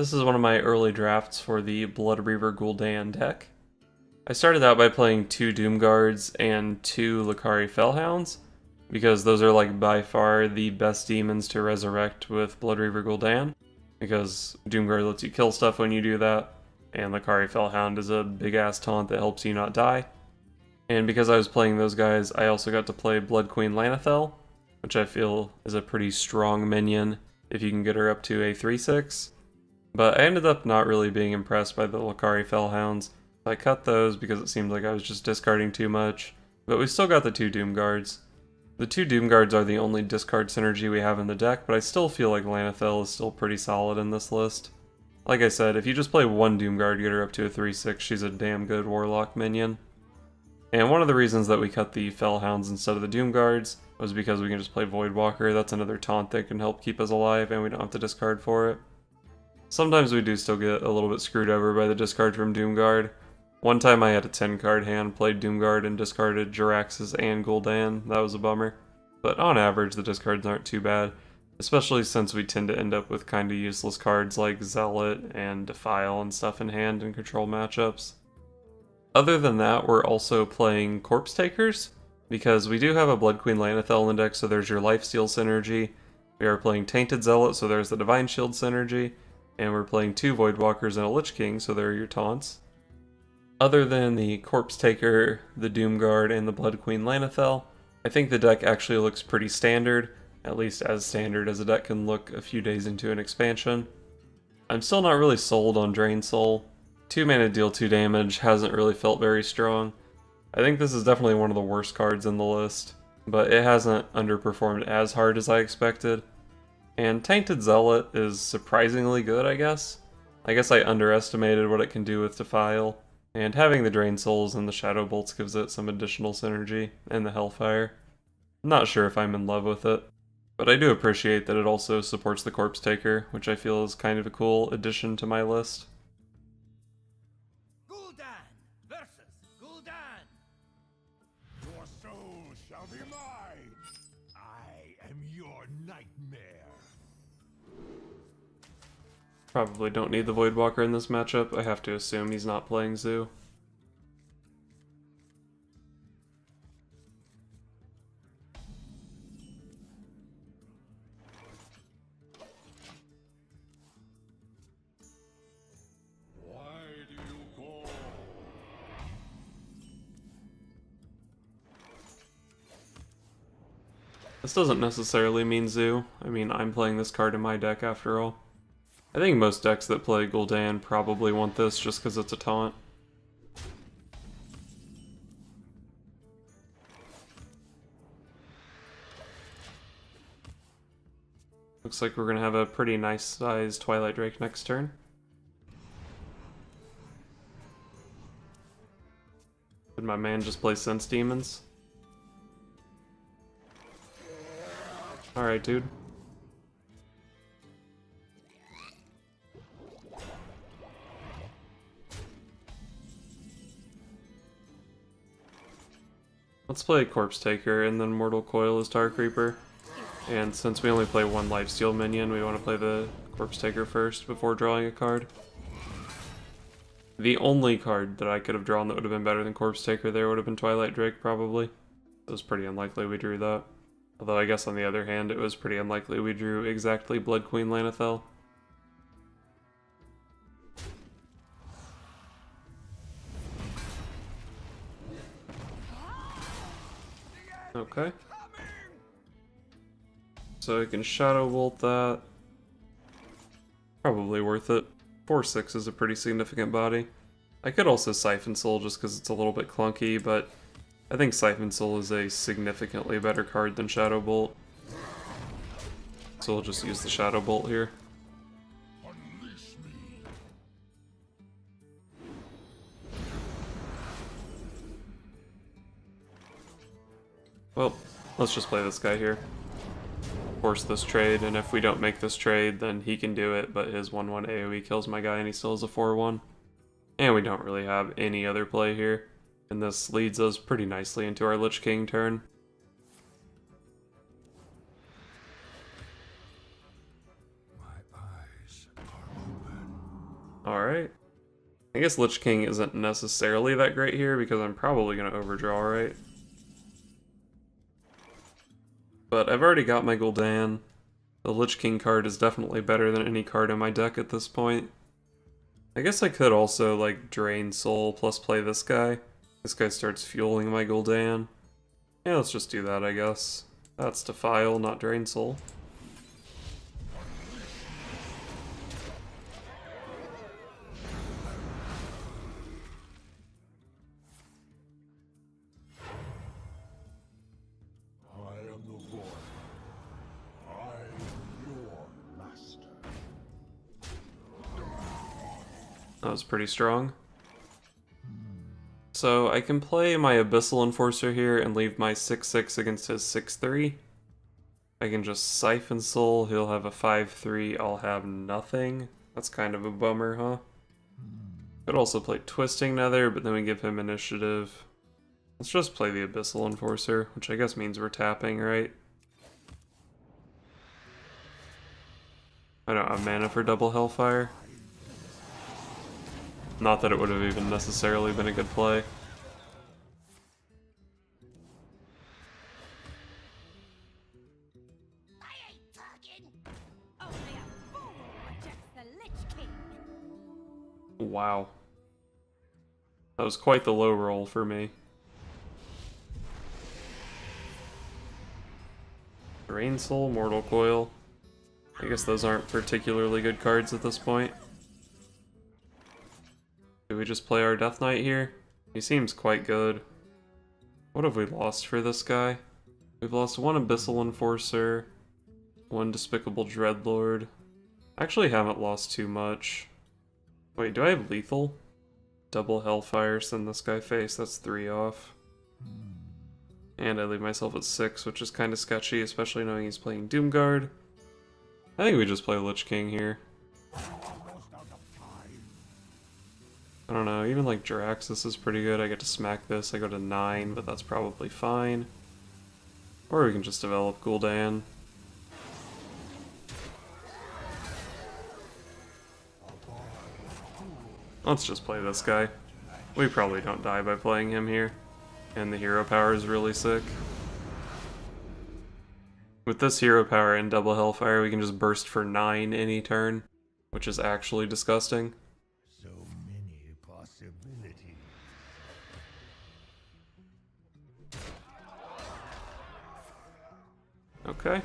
This is one of my early drafts for the Blood Reaver Gul'dan deck. I started out by playing 2 Doomguards and 2 Lakari Fellhounds, because those are like by far the best demons to resurrect with Blood Reaver Gul'dan, because Doomguard lets you kill stuff when you do that, and Lakari Fellhound is a big ass taunt that helps you not die. And because I was playing those guys, I also got to play Blood Queen Lana'thel, which I feel is a pretty strong minion if you can get her up to a 3/6. But I ended up not really being impressed by the Lakari Fellhounds. I cut those because it seemed like I was just discarding too much, but we still got the 2 Doomguards. The 2 Doomguards are the only discard synergy we have in the deck, but I still feel like Lana'thel is still pretty solid in this list. Like I said, if you just play 1 Doomguard, get her up to a 3/6, she's a damn good Warlock minion. And one of the reasons that we cut the Fellhounds instead of the Doomguards was because we can just play Voidwalker. That's another taunt that can help keep us alive, and we don't have to discard for it. Sometimes we do still get a little bit screwed over by the discard from Doomguard. One time I had a 10-card hand, played Doomguard, and discarded Jiraxxus and Gul'dan. That was a bummer. But on average, the discards aren't too bad, especially since we tend to end up with kinda useless cards like Zealot and Defile and stuff in hand in control matchups. Other than that, we're also playing Corpsetakers, because we do have a Blood Queen Lana'thel in the deck, so there's your Lifesteal synergy. We are playing Tainted Zealot, so there's the Divine Shield synergy. And we're playing 2 Voidwalkers and a Lich King, so there are your taunts. Other than the Corpsetaker, the Doomguard, and the Blood Queen Lana'thel, I think the deck actually looks pretty standard, at least as standard as a deck can look a few days into an expansion. I'm still not really sold on Drain Soul. 2 mana deal 2 damage hasn't really felt very strong. I think this is definitely one of the worst cards in the list, but it hasn't underperformed as hard as I expected. And Tainted Zealot is surprisingly good, I guess. I guess I underestimated what it can do with Defile, and having the Drain Souls and the Shadow Bolts gives it some additional synergy, and the Hellfire. I'm not sure if I'm in love with it, but I do appreciate that it also supports the Corpsetaker, which I feel is kind of a cool addition to my list. Gul'dan versus Gul'dan. Your soul shall be mine. I am your nightmare. Probably don't need the Voidwalker in this matchup. I have to assume he's not playing Zoo. Why do you call? This doesn't necessarily mean Zoo. I mean, I'm playing this card in my deck after all. I think most decks that play Gul'dan probably want this just because it's a taunt. Looks like we're going to have a pretty nice sized Twilight Drake next turn. Did my man just play Sense Demons? Alright, dude. Let's play Corpsetaker and then Mortal Coil as Tar Creeper. And since we only play 1 Lifesteal minion, we want to play the Corpsetaker first before drawing a card. The only card that I could have drawn that would have been better than Corpsetaker there would have been Twilight Drake, probably. It was pretty unlikely we drew that. Although I guess on the other hand, it was pretty unlikely we drew exactly Blood Queen Lana'thel. Okay. So I can Shadow Bolt that. Probably worth it. 4/6 is a pretty significant body. I could also Siphon Soul just because it's a little bit clunky, but I think Siphon Soul is a significantly better card than Shadow Bolt. So we'll just use the Shadow Bolt here. Unleash me. Well, let's just play this guy here. Force this trade, and if we don't make this trade, then he can do it, but his 1/1 AoE kills my guy and he still has a 4/1. And we don't really have any other play here. And this leads us pretty nicely into our Lich King turn. My eyes are open. Alright. I guess Lich King isn't necessarily that great here because I'm probably going to overdraw, right? But I've already got my Gul'dan. The Lich King card is definitely better than any card in my deck at this point. I guess I could also, like, Drain Soul plus play this guy. This guy starts fueling my Gul'dan. Yeah, let's just do that, I guess. That's Defile, not Drain Soul. I am the void. I am your master. That was pretty strong. So I can play my Abyssal Enforcer here and leave my 6/6 against his 6/3. I can just Siphon Soul, he'll have a 5/3, I'll have nothing. That's kind of a bummer, huh? Could also play Twisting Nether, but then we give him initiative. Let's just play the Abyssal Enforcer, which I guess means we're tapping, right? I don't have mana for double Hellfire. Not that it would have even necessarily been a good play. I ain't talking. Only a fool rejects the Lich King. Wow. That was quite the low roll for me. Rain Soul, Mortal Coil. I guess those aren't particularly good cards at this point. Do we just play our Death Knight here? He seems quite good. What have we lost for this guy? We've lost one Abyssal Enforcer, one Despicable Dreadlord. I actually haven't lost too much. Wait, do I have lethal? Double Hellfire, send this guy face, that's 3 off. And I leave myself at 6, which is kind of sketchy, especially knowing he's playing Doomguard. I think we just play Lich King here. I don't know, even like Jiraxis is pretty good. I get to smack this, I go to 9, but that's probably fine. Or we can just develop Gul'dan. Let's just play this guy. We probably don't die by playing him here. And the hero power is really sick. With this hero power and double Hellfire, we can just burst for 9 any turn, which is actually disgusting. So many possibilities. Okay.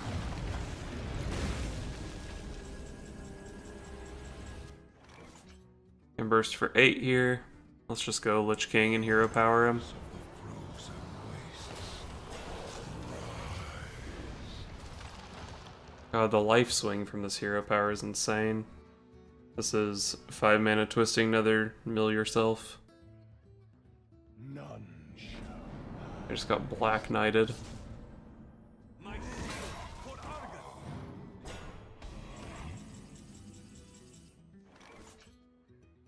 Can burst for 8 here. Let's just go Lich King and hero power him. God, the life swing from this hero power is insane. This is 5 mana Twisting Nether, mill yourself. None shall. I just got Black Knighted.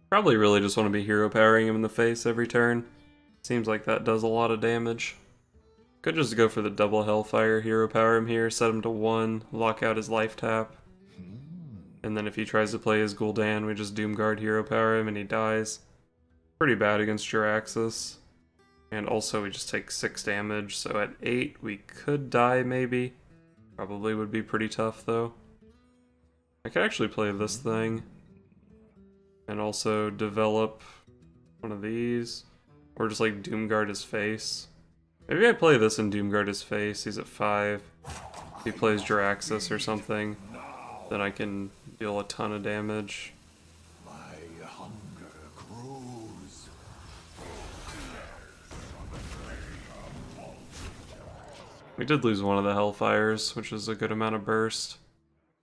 Probably really just want to be hero powering him in the face every turn. Seems like that does a lot of damage. Could just go for the double Hellfire, hero power him here, set him to 1, lock out his life tap. And then if he tries to play his Gul'dan, we just Doomguard hero power him and he dies. Pretty bad against Jiraxis. And also we just take 6 damage, so at 8 we could die maybe. Probably would be pretty tough though. I could actually play this thing. And also develop one of these. Or just like Doomguard his face. Maybe I play this and Doomguard his face, he's at 5. If he plays Jiraxis or something, then I can deal a ton of damage. My hunger grows. We did lose one of the Hellfires, which is a good amount of burst.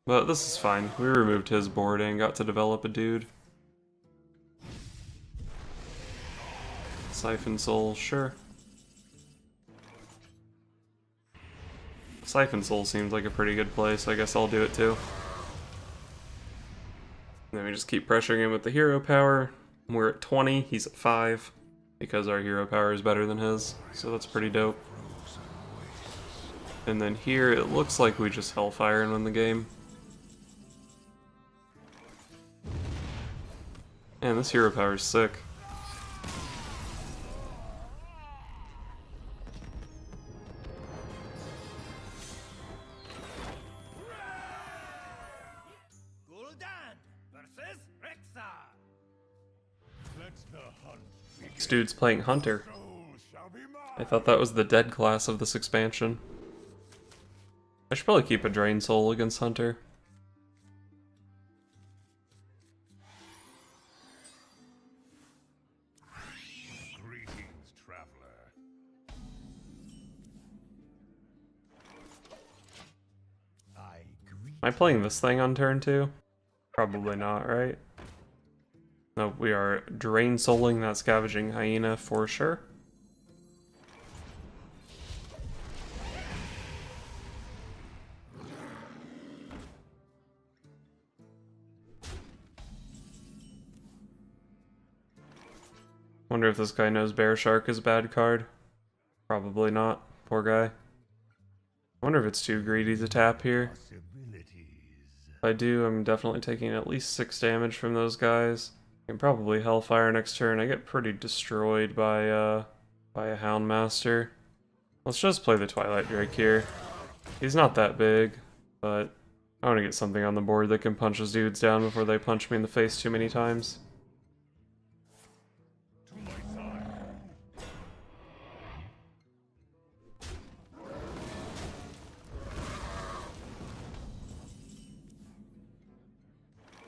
But this is fine, we removed his board and got to develop a dude. Siphon Soul, sure. Siphon Soul seems like a pretty good play, so I guess I'll do it too. And then we just keep pressuring him with the hero power. We're at 20, he's at 5, because our hero power is better than his, so that's pretty dope. And then here, it looks like we just Hellfire and win the game. Man, this hero power is sick. Gul'dan versus Rexa. Let the hunt begin. This dude's playing Hunter. Soul shall be mine. I thought that was the dead class of this expansion. I should probably keep a Drain Soul against Hunter. Greetings, traveler. Am I playing this thing on turn 2? Probably not, right? No, we are Drain Souling that Scavenging Hyena for sure. Wonder if this guy knows Bear Shark is a bad card. Probably not. Poor guy. Wonder if it's too greedy to tap here. If I do, I'm definitely taking at least 6 damage from those guys. I can probably Hellfire next turn. I get pretty destroyed by a Houndmaster. Let's just play the Twilight Drake here. He's not that big, but I want to get something on the board that can punch his dudes down before they punch me in the face too many times.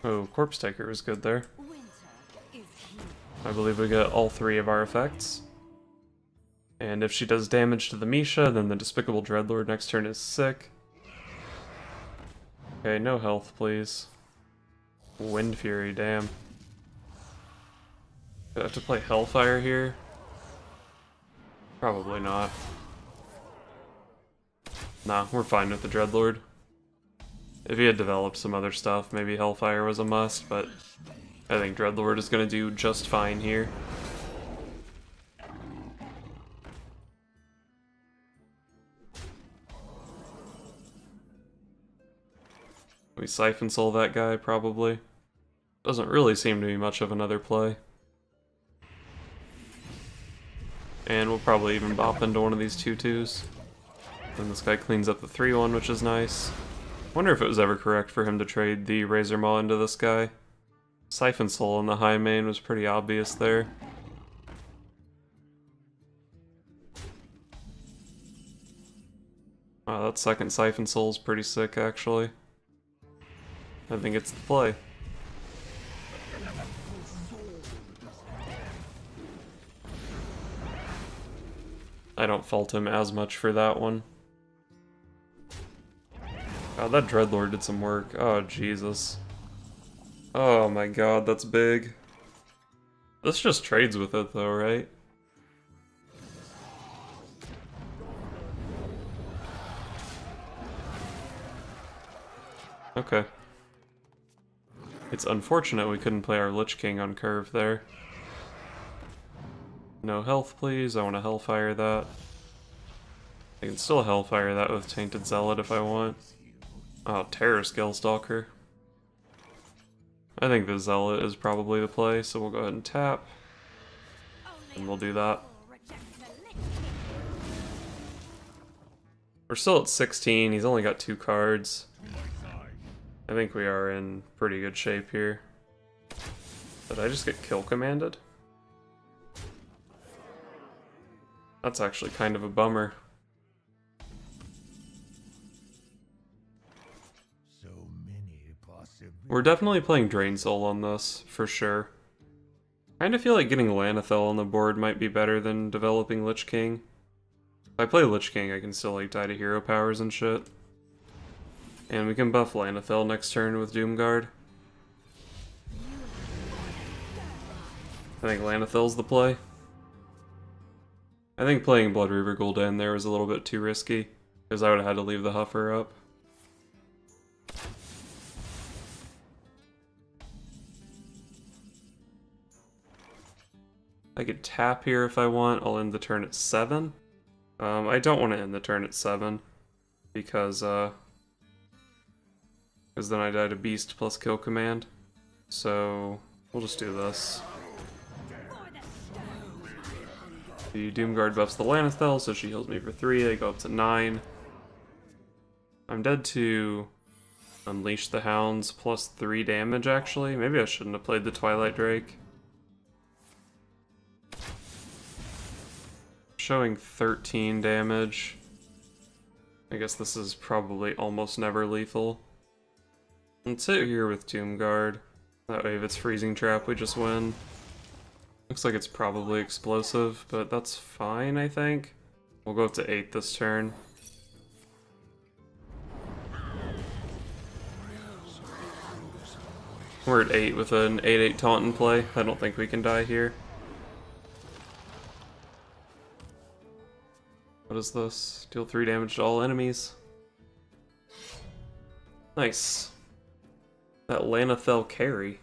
Oh, Corpsetaker was good there. Winter is here. I believe we get all 3 of our effects. And if she does damage to the Misha, then the Despicable Dreadlord next turn is sick. Okay, no health, please. Wind Fury, damn. Do I have to play Hellfire here? Probably not. Nah, we're fine with the Dreadlord. If he had developed some other stuff, maybe Hellfire was a must, but I think Dreadlord is going to do just fine here. We Siphon Soul that guy, probably. Doesn't really seem to be much of another play. And we'll probably even bop into one of these 2/2s. And this guy cleans up the 3/1, which is nice. Wonder if it was ever correct for him to trade the Razor Maw into this guy. Siphon Soul in the high main was pretty obvious there. Wow, that second Siphon Soul is pretty sick, actually. I think it's the play. I don't fault him as much for that one. God, that Dreadlord did some work. Oh, Jesus. Oh my god, that's big. This just trades with it though, right? Okay. It's unfortunate we couldn't play our Lich King on curve there. No health, please. I want to Hellfire that. I can still Hellfire that with Tainted Zealot if I want. Oh, Terror Scalestalker. I think the Zealot is probably the play, so we'll go ahead and tap. And we'll do that. We're still at 16, he's only got 2 cards. I think we are in pretty good shape here. Did I just get kill commanded? That's actually kind of a bummer. We're definitely playing Drain Soul on this, for sure. Kinda feel like getting Lana'thel on the board might be better than developing Lich King. If I play Lich King, I can still like die to hero powers and shit. And we can buff Lana'thel next turn with Doomguard. I think Lana'thel's the play. I think playing Blood Reaver Gul'dan there was a little bit too risky, because I would have had to leave the Huffer up. I could tap here if I want. I'll end the turn at 7. I don't want to end the turn at 7 because then I die to Beast plus Kill Command. So We'll just do this. For the stone. The Doomguard buffs the Lana'thel, so she heals me for 3. I go up to 9. I'm dead to Unleash the Hounds plus 3 damage, actually. Maybe I shouldn't have played the Twilight Drake. Showing 13 damage. I guess this is probably almost never lethal. Let's sit here with Doomguard. That way if it's Freezing Trap, we just win. Looks like it's probably explosive, but that's fine, I think. We'll go up to 8 this turn. We're at 8 with an 8/8 taunt in play. I don't think we can die here. What is this? Deal 3 damage to all enemies. Nice. That Lana'thel carry.